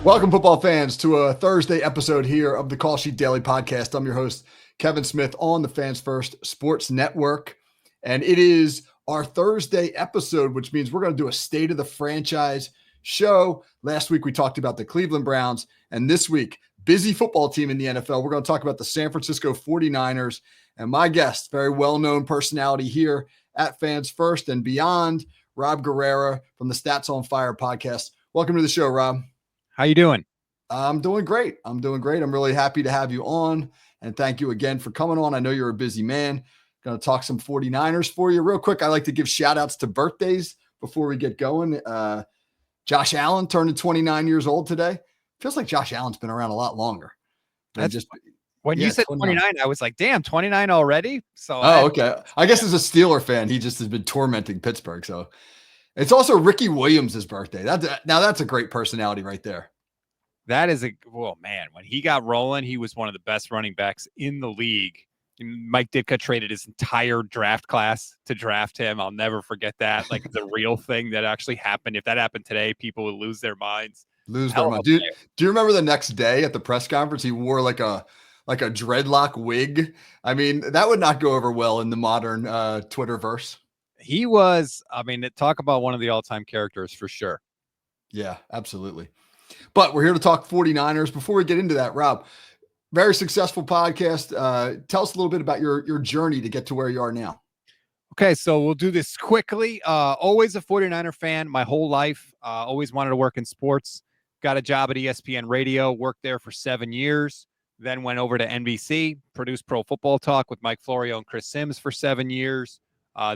Welcome, football fans, to a Thursday episode here of the Call Sheet Daily Podcast. I'm your host, Kevin Smith, on the Fans First Sports Network. And it is our Thursday episode, which means we're going to do a State of the Franchise show. Last week, we talked about the Cleveland Browns. And this week, busy football team in the NFL. We're going to talk about the San Francisco 49ers. And my guest, very well-known personality here at Fans First and beyond, Rob Guerrera from the Stats on Fire podcast. Welcome to the show, Rob. How you doing? I'm doing great. I'm really happy to have you on. And thank you again for coming on. I know you're a busy man. Going to talk some 49ers for you real quick. I like to give shout outs to birthdays before we get going. Josh Allen turned 29 years old today. Feels like Josh Allen's been around a lot longer. When you said 29, I was like, damn, 29 already? Okay. I guess as a Steeler fan, he just has been tormenting Pittsburgh. So it's also Ricky Williams' birthday. That's a great personality right there. That is man, when he got rolling, he was one of the best running backs in the league. Mike Ditka traded his entire draft class to draft him. I'll never forget that. Like, it's a real thing that actually happened. If that happened today, people would lose their minds. Do you remember the next day at the press conference, he wore like a dreadlock wig? I mean, that would not go over well in the modern Twitterverse. He was, talk about one of the all-time characters for sure. Yeah, absolutely. But we're here to talk 49ers. Before we get into that, Rob, very successful podcast. Tell us a little bit about your journey to get to where you are now. Okay, so we'll do this quickly. Always a 49er fan my whole life. Always wanted to work in sports. Got a job at ESPN Radio, worked there for 7 years. Then went over to NBC, produced Pro Football Talk with Mike Florio and Chris Sims for 7 years.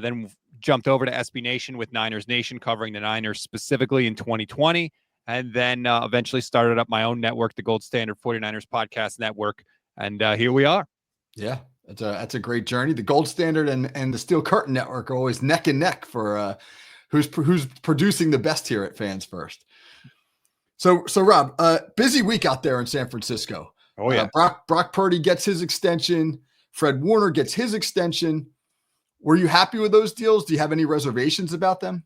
Then jumped over to SB Nation with Niners Nation, covering the Niners specifically in 2020. And then eventually started up my own network, the Gold Standard 49ers Podcast Network. And here we are. Yeah, that's a great journey. The Gold Standard and the Steel Curtain Network are always neck and neck for who's producing the best here at Fans First. So Rob, busy week out there in San Francisco. Oh, yeah. Brock Purdy gets his extension. Fred Warner gets his extension. Were you happy with those deals? Do you have any reservations about them?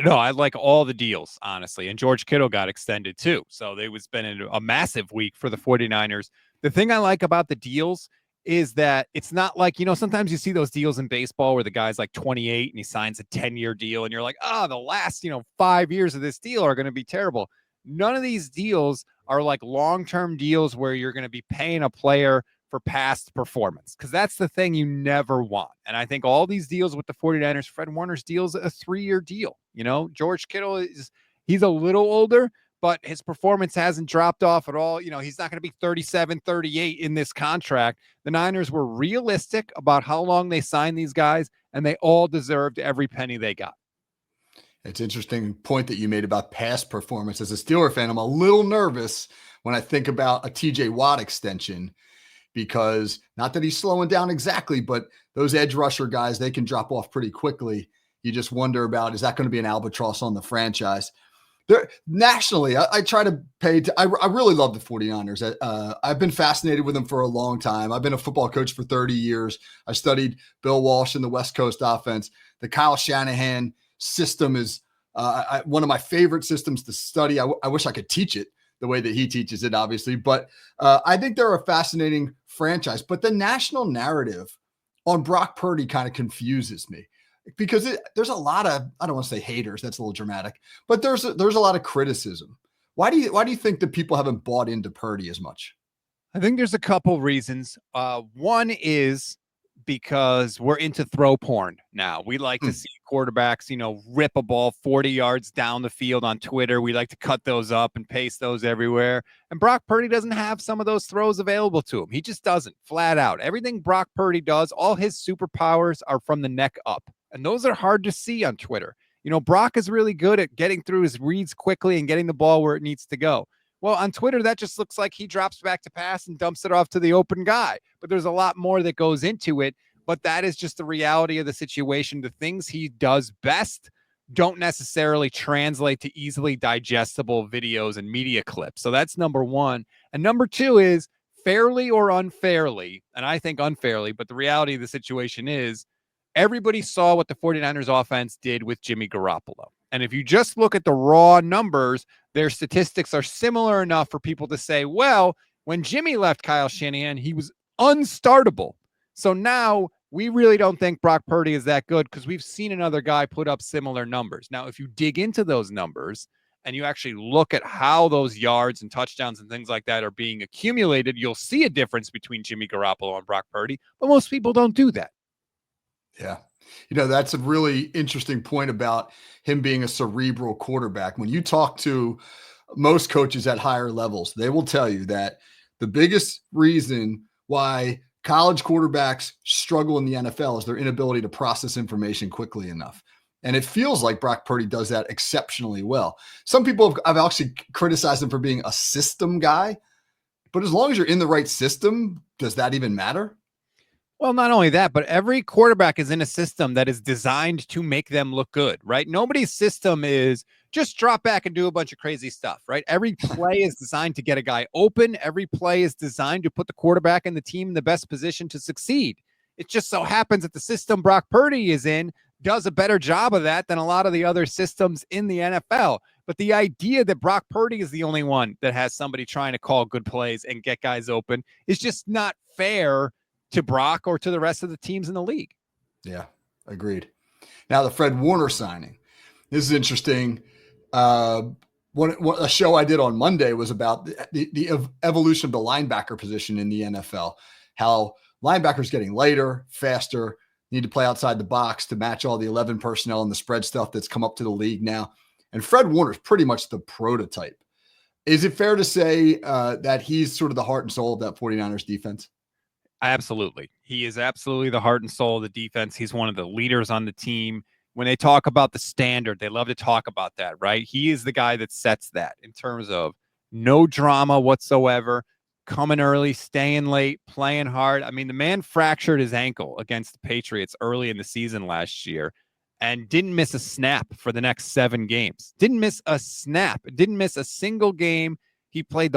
No, I like all the deals, honestly. And George Kittle got extended too. So it was been a massive week for the 49ers. The thing I like about the deals is that it's not like, sometimes you see those deals in baseball where the guy's like 28 and he signs a 10-year deal and you're like, the last, 5 years of this deal are going to be terrible. None of these deals are like long-term deals where you're going to be paying a player for past performance, because that's the thing you never want. And I think all these deals with the 49ers, Fred Warner's deal is a 3-year deal. George Kittle he's a little older, but his performance hasn't dropped off at all. He's not going to be 37, 38 in this contract. The Niners were realistic about how long they signed these guys, and they all deserved every penny they got. It's an interesting point that you made about past performance. As a Steeler fan, I'm a little nervous when I think about a TJ Watt extension, because not that he's slowing down exactly, but those edge rusher guys, they can drop off pretty quickly. You just wonder about, is that going to be an albatross on the franchise? Nationally, I try to I really love the 49ers. I've been fascinated with them for a long time. I've been a football coach for 30 years. I studied Bill Walsh in the West Coast offense. The Kyle Shanahan system is one of my favorite systems to study. I wish I could teach it the way that he teaches it, obviously. But I think they're a fascinating franchise. But the national narrative on Brock Purdy kind of confuses me, because there's a lot of, I don't want to say haters, that's a little dramatic, but there's a lot of criticism. Why do you think that people haven't bought into Purdy as much? I think there's a couple reasons. One is because we're into throw porn now. We like to see quarterbacks, rip a ball 40 yards down the field on Twitter. We like to cut those up and paste those everywhere. And Brock Purdy doesn't have some of those throws available to him. He just doesn't, flat out. Everything Brock Purdy does, all his superpowers are from the neck up. And those are hard to see on Twitter. Brock is really good at getting through his reads quickly and getting the ball where it needs to go. Well, on Twitter, that just looks like he drops back to pass and dumps it off to the open guy. But there's a lot more that goes into it. But that is just the reality of the situation. The things he does best don't necessarily translate to easily digestible videos and media clips. So that's number one. And number two is, fairly or unfairly, and I think unfairly, but the reality of the situation is, everybody saw what the 49ers offense did with Jimmy Garoppolo. And if you just look at the raw numbers, their statistics are similar enough for people to say, well, when Jimmy left Kyle Shanahan, he was unstartable. So now we really don't think Brock Purdy is that good because we've seen another guy put up similar numbers. Now, if you dig into those numbers and you actually look at how those yards and touchdowns and things like that are being accumulated, you'll see a difference between Jimmy Garoppolo and Brock Purdy, but most people don't do that. Yeah. That's a really interesting point about him being a cerebral quarterback. When you talk to most coaches at higher levels, they will tell you that the biggest reason why college quarterbacks struggle in the NFL is their inability to process information quickly enough. And it feels like Brock Purdy does that exceptionally well. Some people have actually criticized him for being a system guy, but as long as you're in the right system, does that even matter? Well, not only that, but every quarterback is in a system that is designed to make them look good, right? Nobody's system is just drop back and do a bunch of crazy stuff, right? Every play is designed to get a guy open. Every play is designed to put the quarterback and the team in the best position to succeed. It just so happens that the system Brock Purdy is in does a better job of that than a lot of the other systems in the NFL. But the idea that Brock Purdy is the only one that has somebody trying to call good plays and get guys open is just not fair to Brock or to the rest of the teams in the league. Yeah, agreed. Now the Fred Warner signing. This is interesting. A show I did on Monday was about the evolution of the linebacker position in the NFL, how linebackers getting lighter, faster, need to play outside the box to match all the 11 personnel and the spread stuff that's come up to the league now. And Fred Warner is pretty much the prototype. Is it fair to say that he's sort of the heart and soul of that 49ers defense? Absolutely. He is absolutely the heart and soul of the defense. He's one of the leaders on the team. When they talk about the standard, they love to talk about that, right? He is the guy that sets that in terms of no drama whatsoever, coming early, staying late, playing hard. I mean, the man fractured his ankle against the Patriots early in the season last year and didn't miss a snap for the next 7 games. Didn't miss a snap. Didn't miss a single game. He played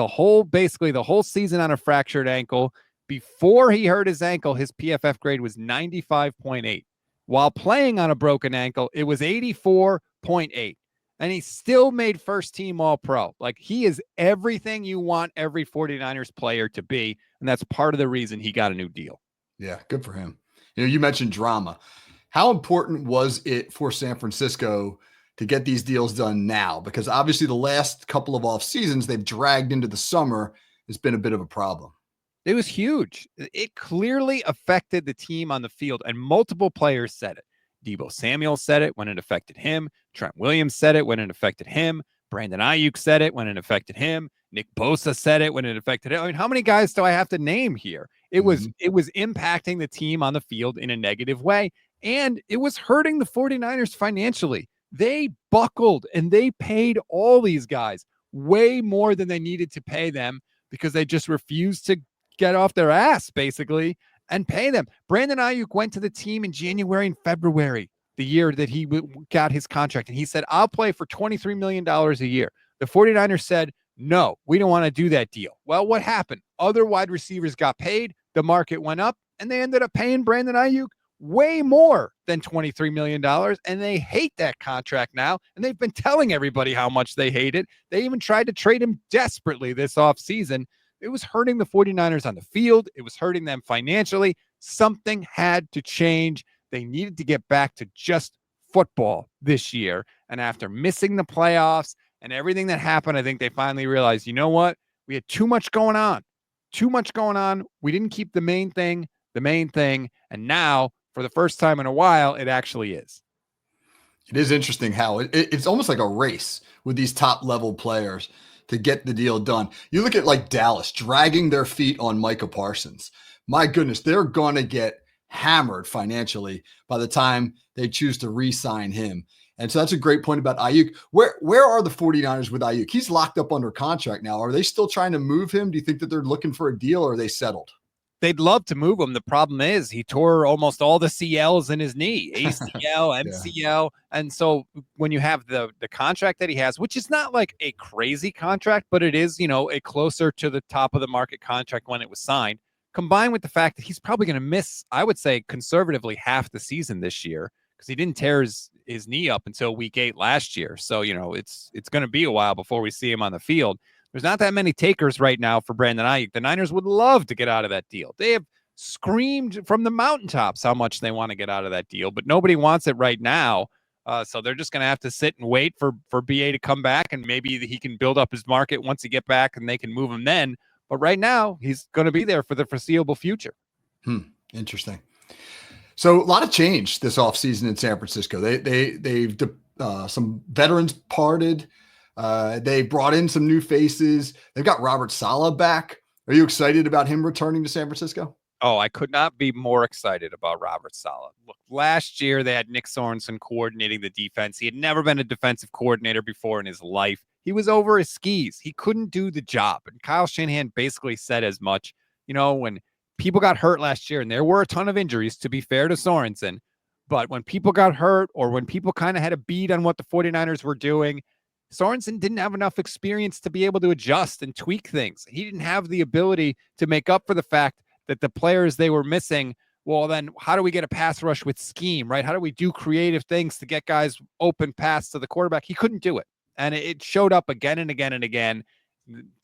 basically the whole season on a fractured ankle. Before he hurt his ankle, his PFF grade was 95.8. While playing on a broken ankle, it was 84.8. And he still made first team All-Pro. Like, he is everything you want every 49ers player to be. And that's part of the reason he got a new deal. Yeah, good for him. You mentioned drama. How important was it for San Francisco to get these deals done now? Because obviously the last couple of off seasons they've dragged into the summer has been a bit of a problem. It was huge. It clearly affected the team on the field, and multiple players said it. Deebo Samuel said it when it affected him. Trent Williams said it when it affected him. Brandon Ayuk said it when it affected him. Nick Bosa said it when it affected him. I mean, how many guys do I have to name here? It was impacting the team on the field in a negative way, and it was hurting the 49ers financially. They buckled, and they paid all these guys way more than they needed to pay them because they just refused to get off their ass, basically, and pay them. Brandon Ayuk went to the team in January and February, the year that he got his contract, and he said, I'll play for $23 million a year. The 49ers said, no, we don't want to do that deal. Well, what happened? Other wide receivers got paid, the market went up, and they ended up paying Brandon Ayuk way more than $23 million, and they hate that contract now, and they've been telling everybody how much they hate it. They even tried to trade him desperately this offseason. It was hurting the 49ers on the field. It was hurting them financially. Something had to change. They needed to get back to just football this year. And after missing the playoffs and everything that happened, I think they finally realized, you know what? We had too much going on. Too much going on. We didn't keep the main thing. And now, for the first time in a while, it actually is. It is interesting how it's almost like a race with these top level players to get the deal done. You look at like Dallas dragging their feet on Micah Parsons. My goodness, they're going to get hammered financially by the time they choose to re-sign him. And so that's a great point about Ayuk. Where are the 49ers with Ayuk? He's locked up under contract now. Are they still trying to move him? Do you think that they're looking for a deal, or are they settled? They'd love to move him. The problem is he tore almost all the CLs in his knee, ACL, MCL. Yeah. And so when you have the contract that he has, which is not like a crazy contract, but it is, a closer to the top of the market contract when it was signed, combined with the fact that he's probably going to miss, I would say conservatively, half the season this year because he didn't tear his his knee up until week 8 last year. So, it's going to be a while before we see him on the field. There's not that many takers right now for Brandon Ayuk. The Niners would love to get out of that deal. They have screamed from the mountaintops how much they want to get out of that deal, but nobody wants it right now. So they're just going to have to sit and wait for BA to come back, and maybe he can build up his market once he get back and they can move him then. But right now, he's going to be there for the foreseeable future. Interesting. So a lot of change this offseason in San Francisco. They've some veterans parted. They brought in some new faces. They've got Robert Saleh back. Are you excited about him returning to San Francisco? Oh, I could not be more excited about Robert Saleh. Look, last year they had Nick Sorensen coordinating the defense. He had never been a defensive coordinator before in his life. He was over his skis. He couldn't do the job. And Kyle Shanahan basically said as much. When people got hurt last year, and there were a ton of injuries, to be fair to Sorensen, but when people got hurt or when people kind of had a beat on what the 49ers were doing, Sorensen didn't have enough experience to be able to adjust and tweak things. He didn't have the ability to make up for the fact that the players they were missing, well, then how do we get a pass rush with scheme, right? How do we do creative things to get guys open pass to the quarterback? He couldn't do it. And it showed up again and again and again.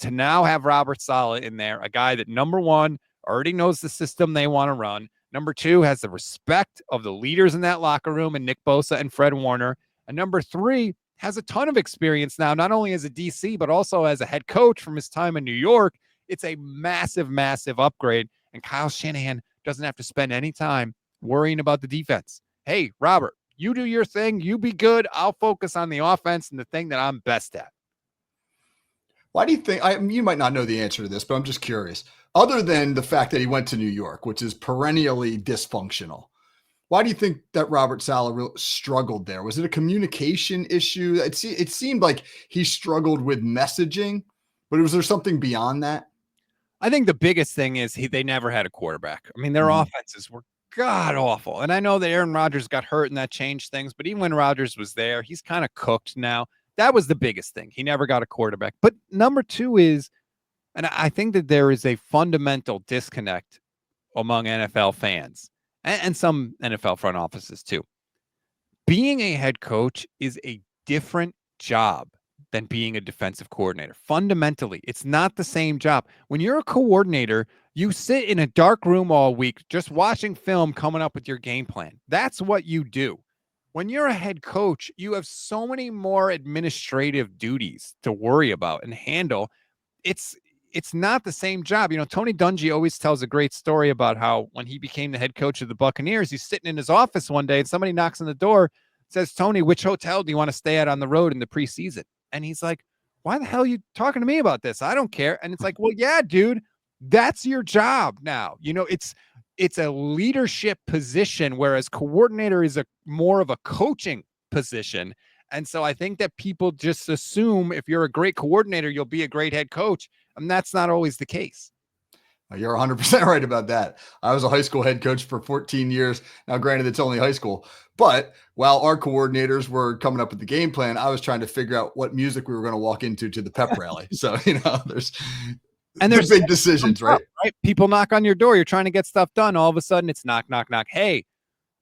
To now have Robert Saleh in there, a guy that, number one, already knows the system they want to run. Number two, has the respect of the leaders in that locker room and Nick Bosa and Fred Warner. And number three, has a ton of experience now, not only as a DC, but also as a head coach from his time in New York. It's a massive, massive upgrade. And Kyle Shanahan doesn't have to spend any time worrying about the defense. Hey, Robert, you do your thing. You be good. I'll focus on the offense and the thing that I'm best at. Why do you think, you might not know the answer to this, but I'm just curious. Other than the fact that he went to New York, which is perennially dysfunctional, why do you think that Robert Saleh really struggled there? Was it a communication issue? It seemed like he struggled with messaging, but was there something beyond that? I think the biggest thing is they never had a quarterback. I mean, their offenses were god awful. And I know that Aaron Rodgers got hurt and that changed things, but even when Rodgers was there, he's kind of cooked now. That was the biggest thing. He never got a quarterback. But number two is, and I think that there is a fundamental disconnect among NFL fans and some NFL front offices too. Being a head coach is a different job than being a defensive coordinator. Fundamentally, it's not the same job. When you're a coordinator, you sit in a dark room all week just watching film, coming up with your game plan. That's what you do. When you're a head coach, you have so many more administrative duties to worry about and handle. It's not the same job. Tony Dungy always tells a great story about how when he became the head coach of the Buccaneers, he's sitting in his office one day and somebody knocks on the door, says, "Tony, which hotel do you want to stay at on the road in the preseason?" And he's like, "Why the hell are you talking to me about this? I don't care." And it's like, well, yeah, dude, that's your job now. It's a leadership position, whereas coordinator is more of a coaching position. And so I think that people just assume if you're a great coordinator, you'll be a great head coach. And that's not always the case. You're 100% right about that. I was a high school head coach for 14 years. Now, granted, it's only high school, but while our coordinators were coming up with the game plan, I was trying to figure out what music we were going to walk into the pep rally. So, there's big decisions, right? Right? People knock on your door. You're trying to get stuff done. All of a sudden it's knock, knock, knock. Hey,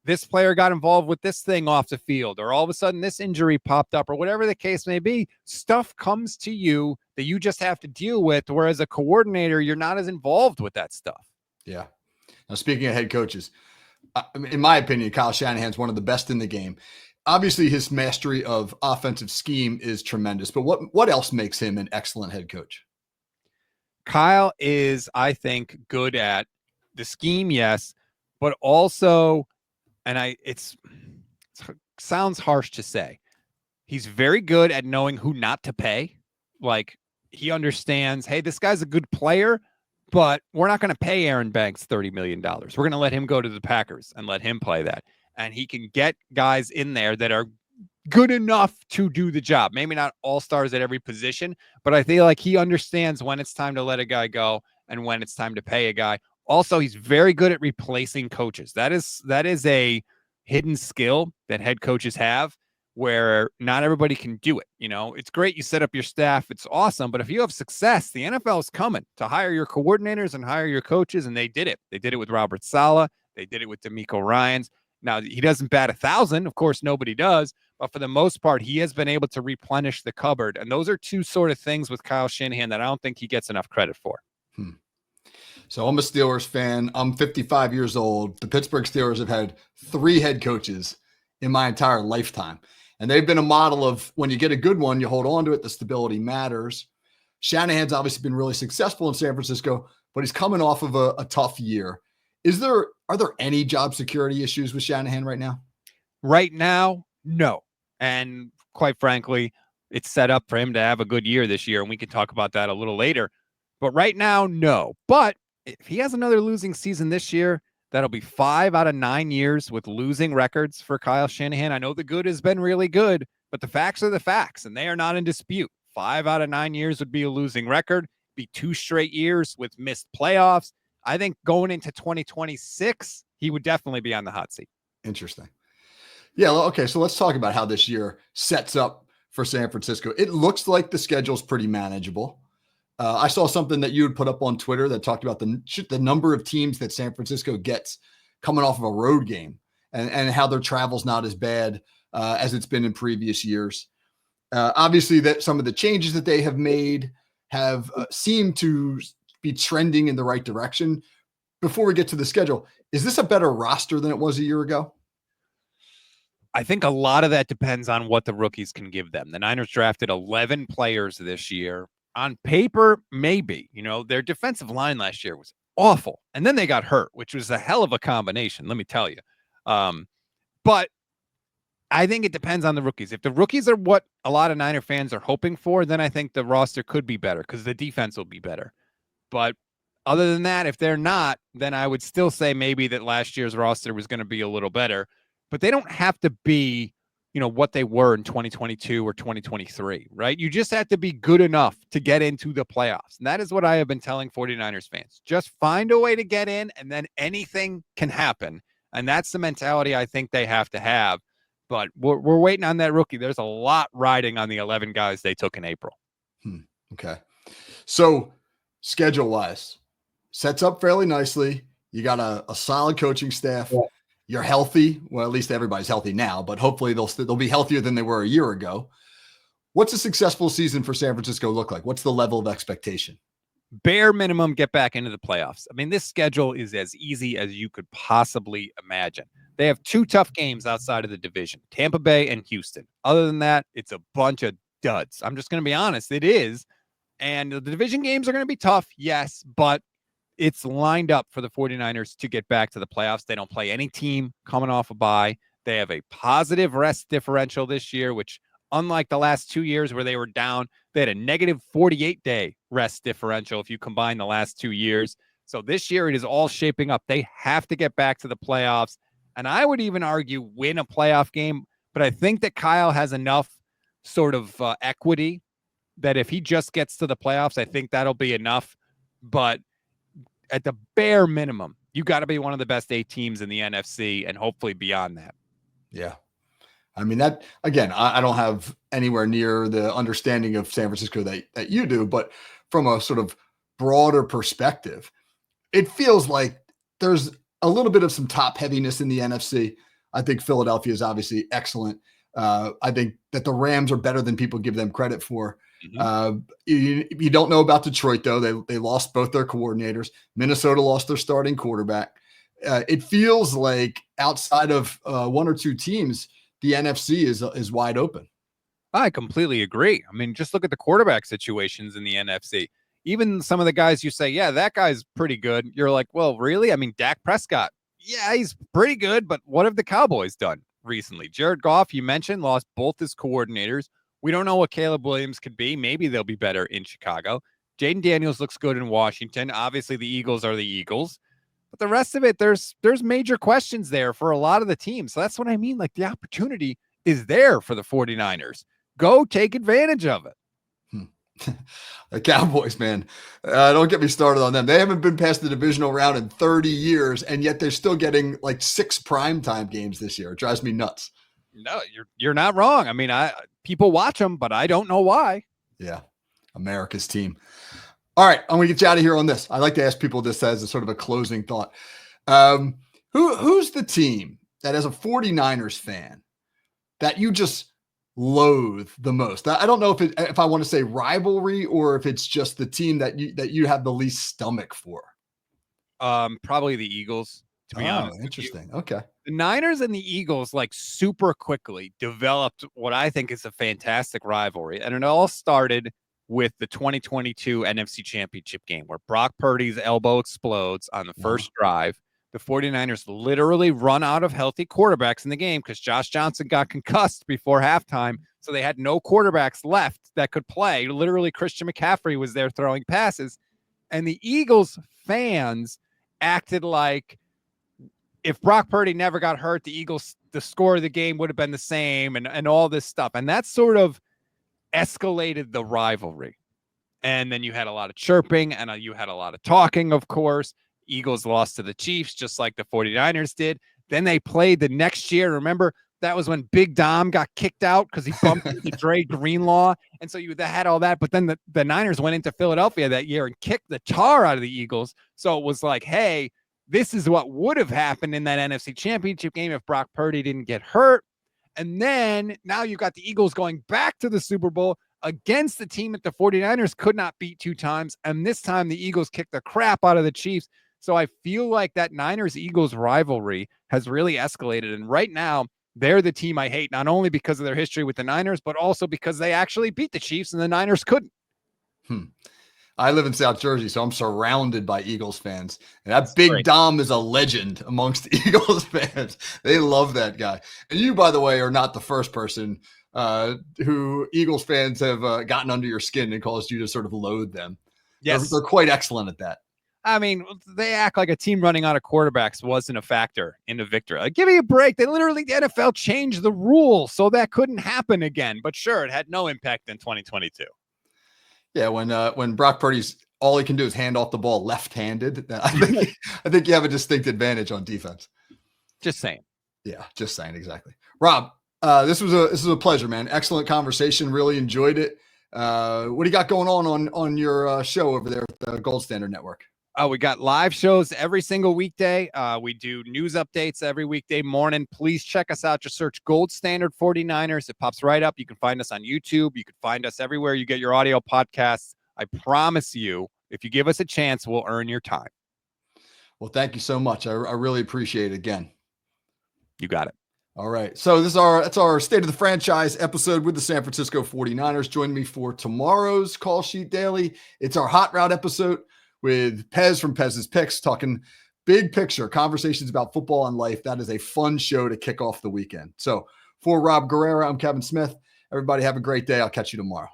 this player got involved with this thing off the field, or all of a sudden this injury popped up, or whatever the case may be. Stuff comes to you that you just have to deal with. Whereas a coordinator, you're not as involved with that stuff. Yeah. Now, speaking of head coaches, in my opinion, Kyle Shanahan's one of the best in the game. Obviously, his mastery of offensive scheme is tremendous, but what else makes him an excellent head coach? Kyle is, I think, good at the scheme, yes, but also, and it sounds harsh to say, he's very good at knowing who not to pay. Like, he understands, hey, this guy's a good player, but we're not going to pay Aaron Banks $30 million. We're going to let him go to the Packers and let him play that. And he can get guys in there that are good enough to do the job. Maybe not all stars at every position, but I feel like he understands when it's time to let a guy go and when it's time to pay a guy. Also, he's very good at replacing coaches. That is a hidden skill that head coaches have, where not everybody can do it. It's great you set up your staff. It's awesome. But if you have success, the NFL is coming to hire your coordinators and hire your coaches. And they did it. They did it with Robert Saleh. They did it with DeMeco Ryans. Now, he doesn't bat 1,000. Of course, nobody does. But for the most part, he has been able to replenish the cupboard. And those are two sort of things with Kyle Shanahan that I don't think he gets enough credit for. So I'm a Steelers fan. I'm 55 years old. The Pittsburgh Steelers have had 3 head coaches in my entire lifetime. And they've been a model of when you get a good one, you hold on to it. The stability matters. Shanahan's obviously been really successful in San Francisco, but he's coming off of a tough year. Are there any job security issues with Shanahan right now? Right now, no. And quite frankly, it's set up for him to have a good year this year. And we can talk about that a little later. But right now, no. But if he has another losing season this year, that'll be 5 out of 9 years with losing records for Kyle Shanahan. I know the good has been really good, but the facts are the facts, and they are not in dispute. 5 out of 9 years would be a losing record, be 2 straight years with missed playoffs. I think going into 2026, he would definitely be on the hot seat. Interesting. Yeah. Okay. So let's talk about how this year sets up for San Francisco. It looks like the schedule's pretty manageable. I saw something that you had put up on Twitter that talked about the number of teams that San Francisco gets coming off of a road game and how their travel's not as bad as it's been in previous years. Obviously, that some of the changes that they have made have seemed to be trending in the right direction. Before we get to the schedule, is this a better roster than it was a year ago? I think a lot of that depends on what the rookies can give them. The Niners drafted 11 players this year. On paper, maybe. Their defensive line last year was awful. And then they got hurt, which was a hell of a combination, let me tell you. But I think it depends on the rookies. If the rookies are what a lot of Niner fans are hoping for, then I think the roster could be better because the defense will be better. But other than that, if they're not, then I would still say maybe that last year's roster was going to be a little better. But they don't have to be, what they were in 2022 or 2023, right? You just have to be good enough to get into the playoffs. And that is what I have been telling 49ers fans. Just find a way to get in, and then anything can happen. And that's the mentality I think they have to have. But we're waiting on that rookie. There's a lot riding on the 11 guys they took in April. Okay. So schedule-wise, sets up fairly nicely. You got a solid coaching staff. Yeah. You're healthy. Well, at least everybody's healthy now, but hopefully they'll be healthier than they were a year ago. What's a successful season for San Francisco look like? What's the level of expectation? Bare minimum, get back into the playoffs. I mean, this schedule is as easy as you could possibly imagine. They have 2 tough games outside of the division, Tampa Bay and Houston. Other than that, it's a bunch of duds. I'm just going to be honest. It is. And the division games are going to be tough. Yes, but it's lined up for the 49ers to get back to the playoffs. They don't play any team coming off a bye. They have a positive rest differential this year, which unlike the last 2 years where they were down, they had a negative 48-day rest differential if you combine the last 2 years. So this year it is all shaping up. They have to get back to the playoffs. And I would even argue win a playoff game. But I think that Kyle has enough sort of equity that if he just gets to the playoffs, I think that'll be enough. But at the bare minimum, you got to be one of the best 8 teams in the NFC and hopefully beyond that. Yeah. I mean, that again, I don't have anywhere near the understanding of San Francisco that you do, but from a sort of broader perspective, it feels like there's a little bit of some top heaviness in the NFC. I think Philadelphia is obviously excellent. I think that the Rams are better than people give them credit for. Mm-hmm. You don't know about Detroit, though. They lost both their coordinators. Minnesota lost their starting quarterback. It feels like outside of 1 or 2 teams, the NFC is wide open. I completely agree. I mean, just look at the quarterback situations in the NFC. Even some of the guys you say, yeah, that guy's pretty good. You're like, well, really? I mean, Dak Prescott, yeah, he's pretty good, but what have the Cowboys done recently? Jared Goff, you mentioned, lost both his coordinators. We don't know what Caleb Williams could be. Maybe they'll be better in Chicago. Jaden Daniels looks good in Washington. Obviously, the Eagles are the Eagles. But the rest of it, there's major questions there for a lot of the teams. So that's what I mean. Like, the opportunity is there for the 49ers. Go take advantage of it. The Cowboys, man, don't get me started on them. They haven't been past the divisional round in 30 years, and yet they're still getting like 6 primetime games this year. It drives me nuts. No, you're not wrong. I mean, people watch them, but I don't know why. Yeah, America's team. All right, I'm going to get you out of here on this. I like to ask people this as a sort of a closing thought. Who's the team that as a 49ers fan that you just loathe the most? I don't know if I want to say rivalry or if it's just the team that you have the least stomach for. Probably the Eagles, to be honest with you. Interesting. Okay. The Niners and the Eagles, like, super quickly developed what I think is a fantastic rivalry. And it all started with the 2022 NFC Championship game where Brock Purdy's elbow explodes on the first drive. The 49ers literally run out of healthy quarterbacks in the game because Josh Johnson got concussed before halftime. So they had no quarterbacks left that could play. Literally, Christian McCaffrey was there throwing passes. And the Eagles fans acted like if Brock Purdy never got hurt, the Eagles, the score of the game would have been the same and all this stuff. And that sort of escalated the rivalry. And then you had a lot of chirping and you had a lot of talking, of course. Eagles lost to the Chiefs, just like the 49ers did. Then they played the next year. Remember, that was when Big Dom got kicked out because he bumped into Dre Greenlaw. And so you had all that. But then the Niners went into Philadelphia that year and kicked the tar out of the Eagles. So it was like, hey, this is what would have happened in that NFC Championship game if Brock Purdy didn't get hurt. And then now you've got the Eagles going back to the Super Bowl against the team that the 49ers could not beat 2 times. And this time the Eagles kicked the crap out of the Chiefs. So I feel like that Niners-Eagles rivalry has really escalated. And right now, they're the team I hate, not only because of their history with the Niners, but also because they actually beat the Chiefs and the Niners couldn't. I live in South Jersey, so I'm surrounded by Eagles fans. And that Big Dom is a legend amongst Eagles fans. They love that guy. And you, by the way, are not the first person who Eagles fans have gotten under your skin and caused you to sort of loathe them. Yes. They're quite excellent at that. I mean, they act like a team running out of quarterbacks wasn't a factor in the victory. Like, give me a break. They literally, the NFL changed the rules so that couldn't happen again. But sure, it had no impact in 2022. Yeah, when Brock Purdy's all he can do is hand off the ball left-handed, I think you have a distinct advantage on defense. Just saying. Yeah, just saying, exactly. Rob, this was a pleasure, man. Excellent conversation. Really enjoyed it. What do you got going on your show over there at the Gold Standard Network? We got live shows every single weekday. We do news updates every weekday morning. Please check us out. Just search Gold Standard 49ers. It pops right up. You can find us on YouTube. You can find us everywhere you get your audio podcasts. I promise you, if you give us a chance, we'll earn your time. Well, thank you so much. I really appreciate it again. You got it. All right. So that's our State of the Franchise episode with the San Francisco 49ers. Join me for tomorrow's Call Sheet Daily. It's our Hot Route episode with Pez from Pez's Picks, talking big picture conversations about football and life. That is a fun show to kick off the weekend. So for Rob Guerrera, I'm Kevin Smith. Everybody have a great day. I'll catch you tomorrow.